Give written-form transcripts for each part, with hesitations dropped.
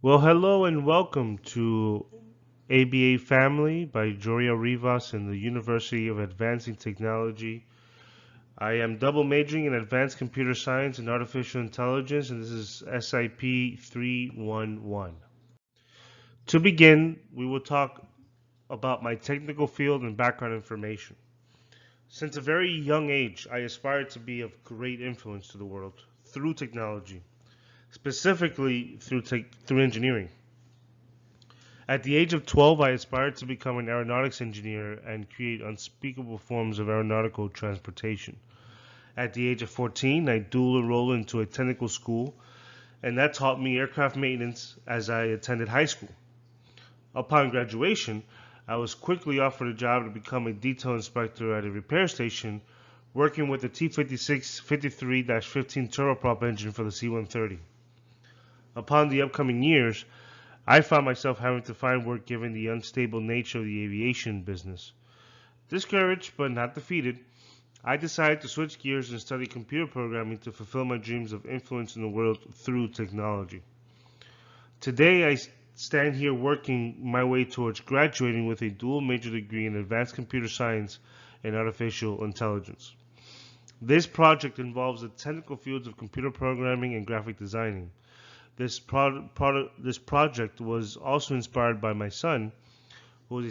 Well, hello and welcome to ABA Family by Joria Rivas in the University of Advancing Technology. I am double majoring in Advanced Computer Science and Artificial Intelligence, and this is SIP 311. To begin, we will talk about my technical field and background information. Since a very young age, I aspired to be of great influence to the world through technology, specifically through engineering. At the age of 12, I aspired to become an aeronautics engineer and create unspeakable forms of aeronautical transportation. At the age of 14, I dual enrolled into a technical school, and that taught me aircraft maintenance as I attended high school. Upon graduation, I was quickly offered a job to become a detail inspector at a repair station, working with the T-56 53-15 turboprop engine for the C-130. Upon the upcoming years, I found myself having to find work given the unstable nature of the aviation business. Discouraged but not defeated, I decided to switch gears and study computer programming to fulfill my dreams of influencing the world through technology. Today, I stand here working my way towards graduating with a dual major degree in advanced computer science and artificial intelligence. This project involves the technical fields of computer programming and graphic designing. This project was also inspired by my son, who is a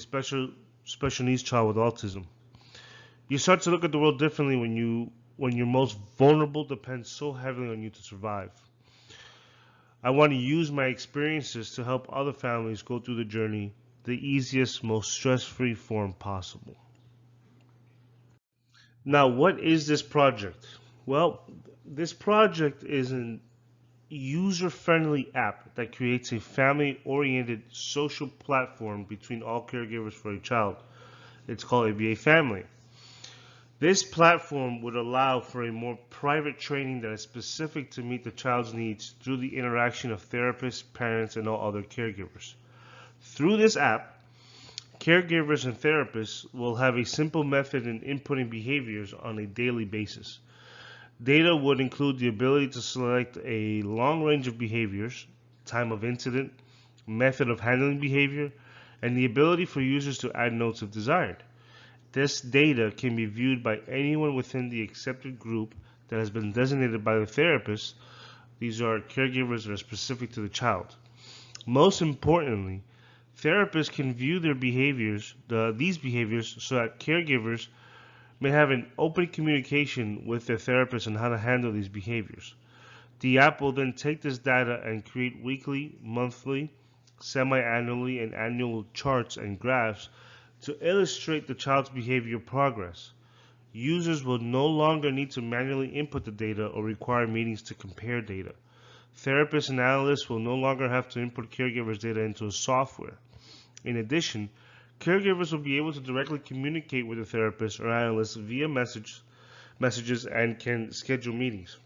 special needs child with autism. You start to look at the world differently when your most vulnerable depends so heavily on you to survive. I want to use my experiences to help other families go through the journey the easiest, most stress-free form possible. Now, what is this project? Well, this project is an user-friendly app that creates a family-oriented social platform between all caregivers for a child. It's called ABA Family. This platform would allow for a more private training that is specific to meet the child's needs through the interaction of therapists, parents, and all other caregivers. Through this app, caregivers and therapists will have a simple method in inputting behaviors on a daily basis. Data would include the ability to select a long range of behaviors, time of incident, method of handling behavior, and the ability for users to add notes if desired. This data can be viewed by anyone within the accepted group that has been designated by the therapist. These are caregivers that are specific to the child. Most importantly, therapists can view these behaviors, so that caregivers may have an open communication with their therapist on how to handle these behaviors. The app will then take this data and create weekly, monthly, semi-annually, and annual charts and graphs to illustrate the child's behavior progress. Users will no longer need to manually input the data or require meetings to compare data. Therapists and analysts will no longer have to input caregivers' data into a software. In addition, caregivers will be able to directly communicate with the therapist or analyst via messages and can schedule meetings.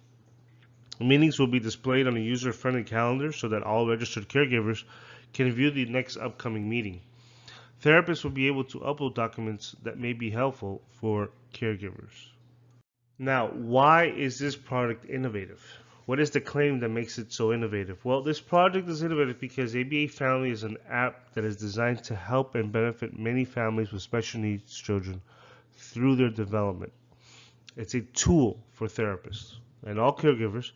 Meetings will be displayed on a user-friendly calendar so that all registered caregivers can view the next upcoming meeting. Therapists will be able to upload documents that may be helpful for caregivers. Now, why is this product innovative? What is the claim that makes it so innovative? Well, this project is innovative because ABA Family is an app that is designed to help and benefit many families with special needs children through their development. It's a tool for therapists and all caregivers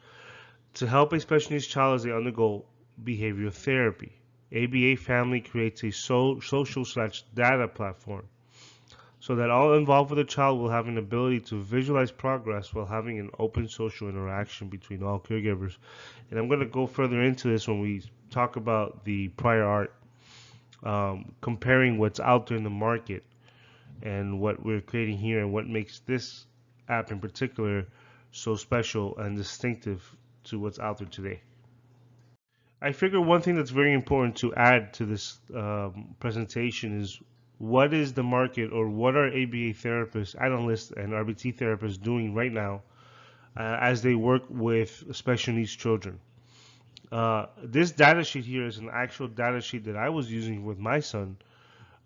to help a special needs child as they undergo behavioral therapy. ABA Family creates a social/data platform so that all involved with the child will have an ability to visualize progress while having an open social interaction between all caregivers. And I'm going to go further into this when we talk about the prior art, comparing what's out there in the market and what we're creating here and what makes this app in particular so special and distinctive to what's out there today. I figure one thing that's very important to add to this presentation is what is the market or what are ABA therapists, analysts, and RBT therapists doing right now as they work with special needs children. This data sheet here is an actual data sheet that I was using with my son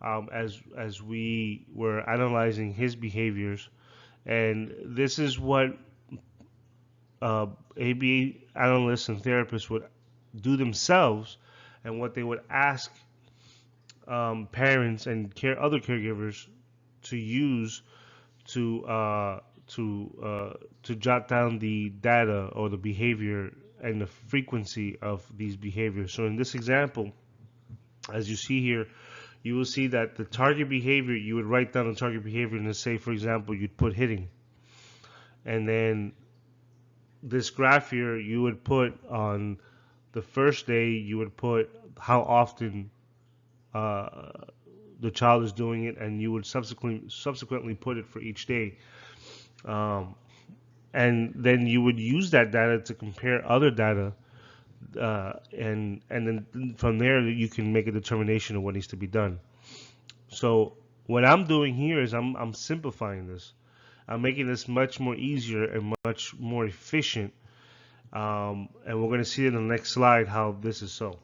as we were analyzing his behaviors, and this is what ABA analysts and therapists would do themselves and what they would ask parents and other caregivers to use to to jot down the data or the behavior and the frequency of these behaviors. So in this example, as you see here, you will see that the target behavior, you would write down the target behavior and say, for example, you'd put hitting. And then this graph here, you would put on the first day, you would put how often uh, the child is doing it, and you would subsequently put it for each day. Um, and then you would use that data to compare other data, and then from there you can make a determination of what needs to be done. So what I'm doing here is I'm simplifying this. I'm making this much more easier and much more efficient. And we're going to see in the next slide how this is so.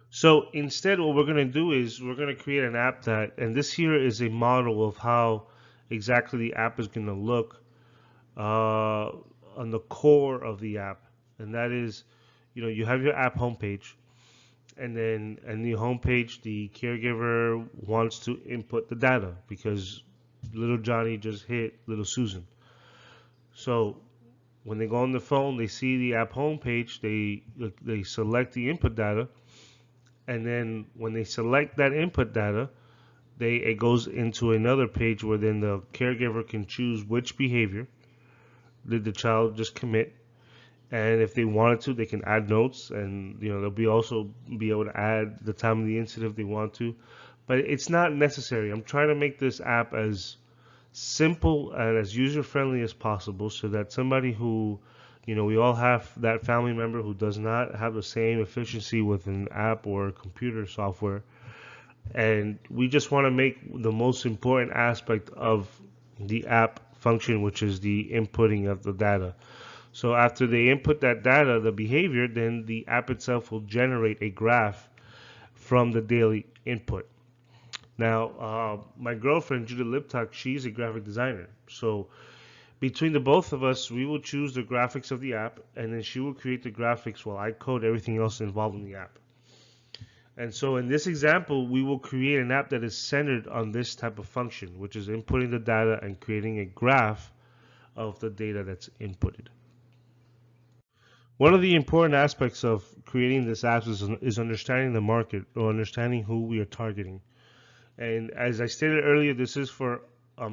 So instead, what we're going to do is we're going to create an app that, and this here is a model of how exactly the app is going to look on the core of the app. And that is, you have your app homepage, and then in the homepage, the caregiver wants to input the data because little Johnny just hit little Susan. So when they go on the phone, they see the app homepage, they select the input data, and then when they select that input data, it goes into another page where then the caregiver can choose which behavior did the child just commit, and if they wanted to, they can add notes, and they'll be also be able to add the time of the incident if they want to, but it's not necessary. I'm trying to make this app as simple and as user friendly as possible, so that somebody who, we all have that family member who does not have the same efficiency with an app or computer software, and we just want to make the most important aspect of the app function, which is the inputting of the data. So after they input that data, the behavior, then the app itself will generate a graph from the daily input. Now, my girlfriend, Judith Liptak, she's a graphic designer. So between the both of us, we will choose the graphics of the app, and then she will create the graphics while I code everything else involved in the app. And so in this example, we will create an app that is centered on this type of function, which is inputting the data and creating a graph of the data that's inputted. One of the important aspects of creating this app is understanding the market, or understanding who we are targeting. And as I stated earlier, this is for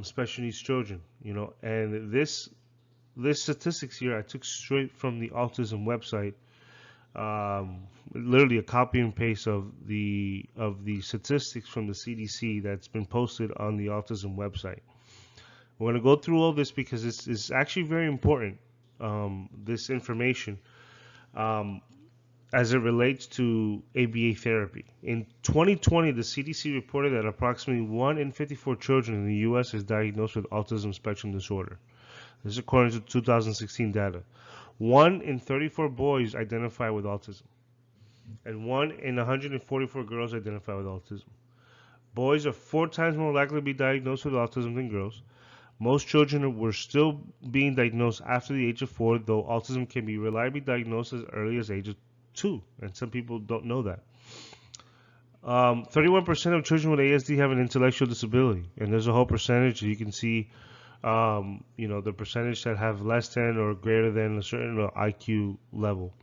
special needs children, and this statistics here I took straight from the autism website, literally a copy and paste of the statistics from the CDC that's been posted on the autism website. We're going to go through all this because it's actually very important, this information, as it relates to ABA therapy. In 2020, the CDC reported that approximately 1 in 54 children in the U.S. is diagnosed with autism spectrum disorder. This is according to 2016 data. 1 in 34 boys identify with autism, and 1 in 144 girls identify with autism. Boys are 4 times more likely to be diagnosed with autism than girls. Most children were still being diagnosed after the age of 4, though autism can be reliably diagnosed as early as age of 2, and some people don't know that. 31% of children with ASD have an intellectual disability, and there's a whole percentage. You can see the percentage that have less than or greater than a certain IQ level.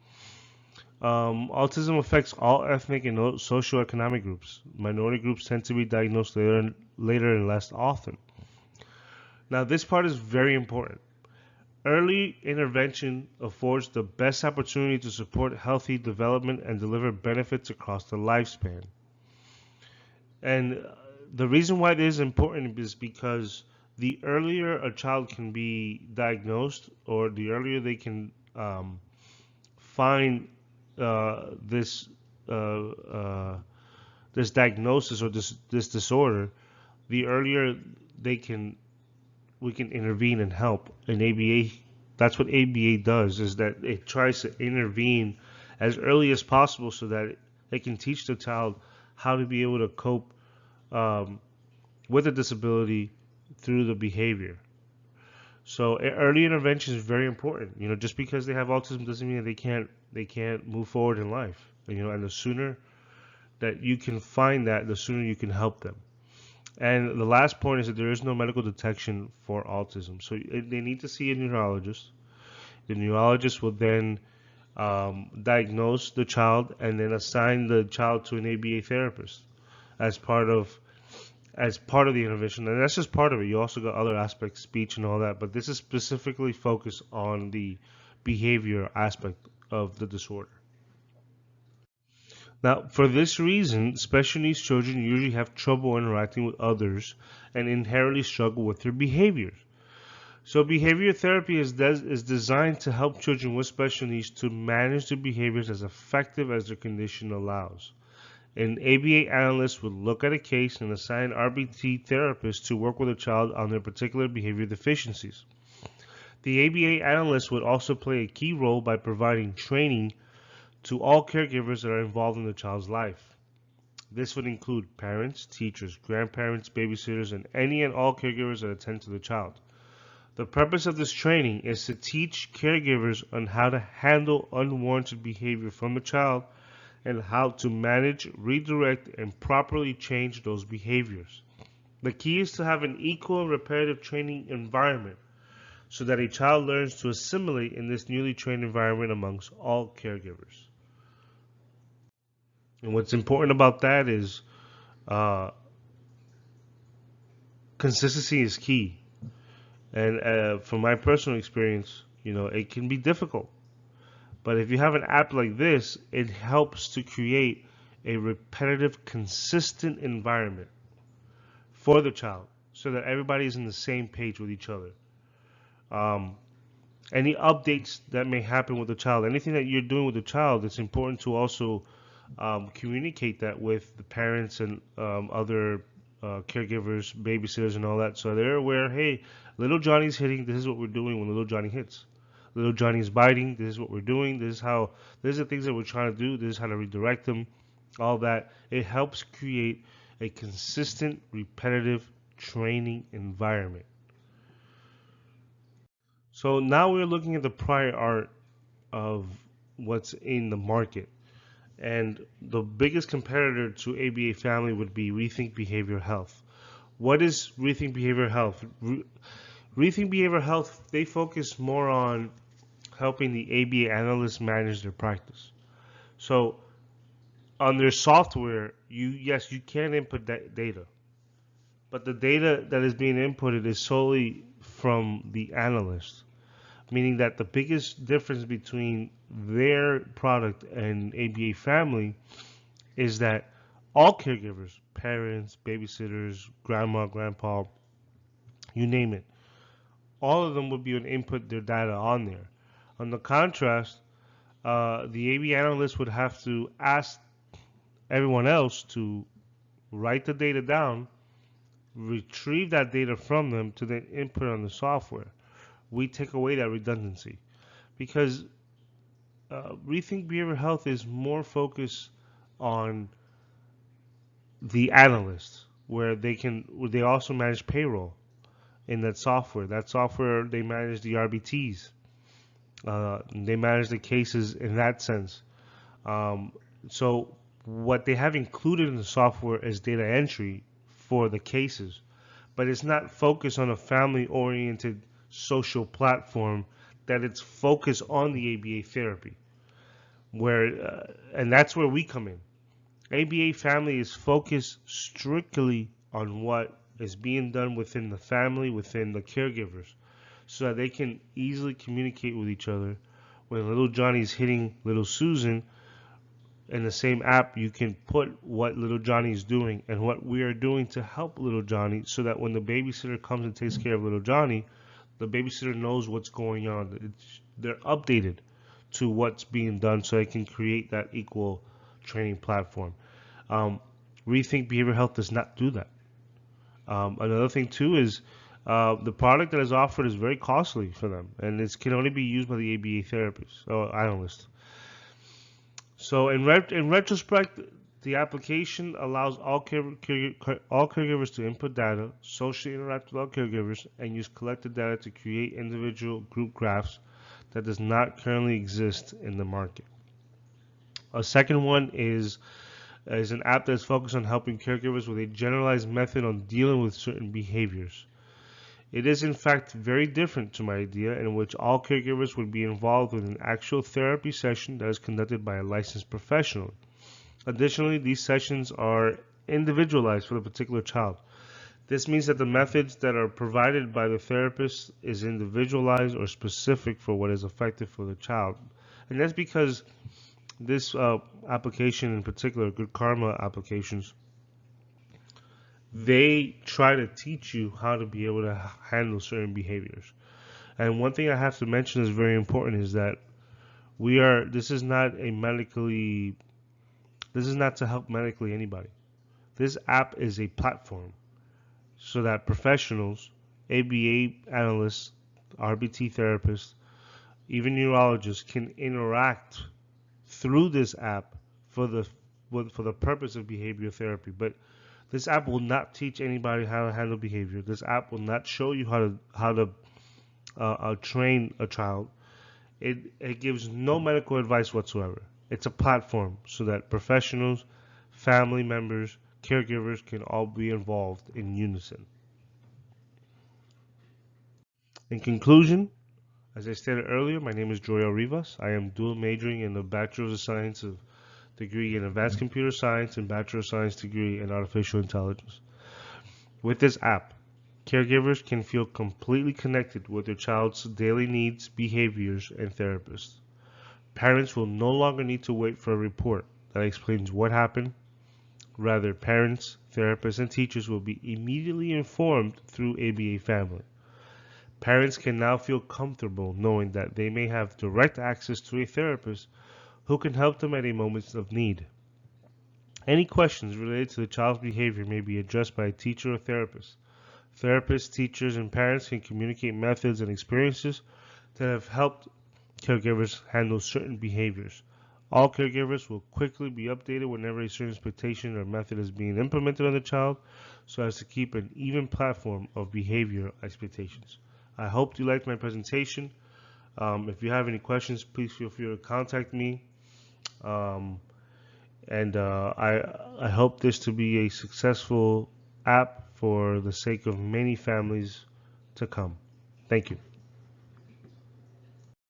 Autism affects all ethnic and socioeconomic groups. Minority groups tend to be diagnosed later and less often. Now, this part is very important. Early intervention affords the best opportunity to support healthy development and deliver benefits across the lifespan. And the reason why this is important is because the earlier a child can be diagnosed, or the earlier they can find this diagnosis or this disorder, the earlier we can intervene and help. And ABA, that's what ABA does, is that it tries to intervene as early as possible so that it can teach the child how to be able to cope with a disability through the behavior. So early intervention is very important. Just because they have autism doesn't mean that they can't move forward in life. and the sooner that you can find that, the sooner you can help them. And the last point is that there is no medical detection for autism. So they need to see a neurologist. The neurologist will then diagnose the child and then assign the child to an ABA therapist as part of the intervention. And that's just part of it. You also got other aspects, speech and all that, but this is specifically focused on the behavior aspect of the disorder. Now, for this reason, special needs children usually have trouble interacting with others and inherently struggle with their behaviors. So behavior therapy is designed to help children with special needs to manage their behaviors as effective as their condition allows. An ABA analyst would look at a case and assign RBT therapists to work with a child on their particular behavior deficiencies. The ABA analyst would also play a key role by providing training to all caregivers that are involved in the child's life. This would include parents, teachers, grandparents, babysitters, and any and all caregivers that attend to the child. The purpose of this training is to teach caregivers on how to handle unwarranted behavior from a child and how to manage, redirect, and properly change those behaviors. The key is to have an equal and repetitive training environment so that a child learns to assimilate in this newly trained environment amongst all caregivers. And what's important about that is consistency is key. And from my personal experience, it can be difficult. But if you have an app like this, it helps to create a repetitive, consistent environment for the child so that everybody is on the same page with each other. Any updates that may happen with the child, anything that you're doing with the child, it's important to also communicate that with the parents and other caregivers, babysitters, and all that, so they're aware. Hey, little Johnny's hitting. This is what we're doing when little Johnny hits. Little Johnny's biting. This is what we're doing. This is the things that we're trying to do. This is how to redirect them. All that. It helps create a consistent, repetitive training environment. So now we're looking at the prior art of what's in the market. And the biggest competitor to ABA Family would be Rethink Behavioral Health. What is Rethink Behavioral Health? Rethink Behavioral Health, they focus more on helping the ABA analysts manage their practice. So on their software, you can input that data, but the data that is being inputted is solely from the analyst, meaning that the biggest difference between their product and ABA Family is that all caregivers, parents, babysitters, grandma, grandpa, you name it, all of them would be able to input their data on there. On the contrast, the ABA analyst would have to ask everyone else to write the data down, retrieve that data from them to then input on the software. We take away that redundancy because Rethink Behavioral Health is more focused on the analysts, where they also manage payroll in that software. That software, they manage the RBTs. They manage the cases in that sense. So what they have included in the software is data entry for the cases, but it's not focused on a family-oriented social platform that it's focused on the ABA therapy, and that's where we come in. ABA Family is focused strictly on what is being done within the family, within the caregivers, so that they can easily communicate with each other. When little Johnny's hitting little Susan, in the same app, you can put what little Johnny is doing and what we are doing to help little Johnny, so that when the babysitter comes and takes care of little Johnny, the babysitter knows what's going on. They're updated to what's being done, so they can create that equal training platform. Rethink Behavioral Health does not do that. Another thing too is the product that is offered is very costly for them, and it can only be used by the ABA therapists or analysts. So in retrospect, the application allows all caregivers to input data, socially interact with all caregivers, and use collected data to create individual group graphs that does not currently exist in the market. A second one is an app that's focused on helping caregivers with a generalized method on dealing with certain behaviors. It is in fact very different to my idea, in which all caregivers would be involved with an actual therapy session that is conducted by a licensed professional. Additionally, these sessions are individualized for the particular child. This means that the methods that are provided by the therapist is individualized or specific for what is effective for the child. And that's because this application in particular, Good Karma applications, they try to teach you how to be able to handle certain behaviors. And one thing I have to mention is very important is that this is not this is not to help medically anybody. This app is a platform so that professionals, ABA analysts, RBT therapists, even neurologists can interact through this app for the purpose of behavioral therapy. But this app will not teach anybody how to handle behavior. This app will not show you how to train a child. It gives no medical advice whatsoever. It's a platform so that professionals, family members, caregivers can all be involved in unison. In conclusion, as I stated earlier, my name is Joel Rivas. I am dual majoring in the Bachelor of Science degree in Advanced Computer Science and Bachelor of Science degree in Artificial Intelligence. With this app, caregivers can feel completely connected with their child's daily needs, behaviors, and therapists. Parents will no longer need to wait for a report that explains what happened. Rather, parents, therapists, and teachers will be immediately informed through ABA Family. Parents can now feel comfortable knowing that they may have direct access to a therapist who can help them at a moment of need. Any questions related to the child's behavior may be addressed by a teacher or therapist. Therapists, teachers, and parents can communicate methods and experiences that have helped caregivers handle certain behaviors. All caregivers will quickly be updated whenever a certain expectation or method is being implemented on the child, so as to keep an even platform of behavior expectations. I hope you liked my presentation. If you have any questions, please feel free to contact me. I hope this to be a successful app for the sake of many families to come. Thank you.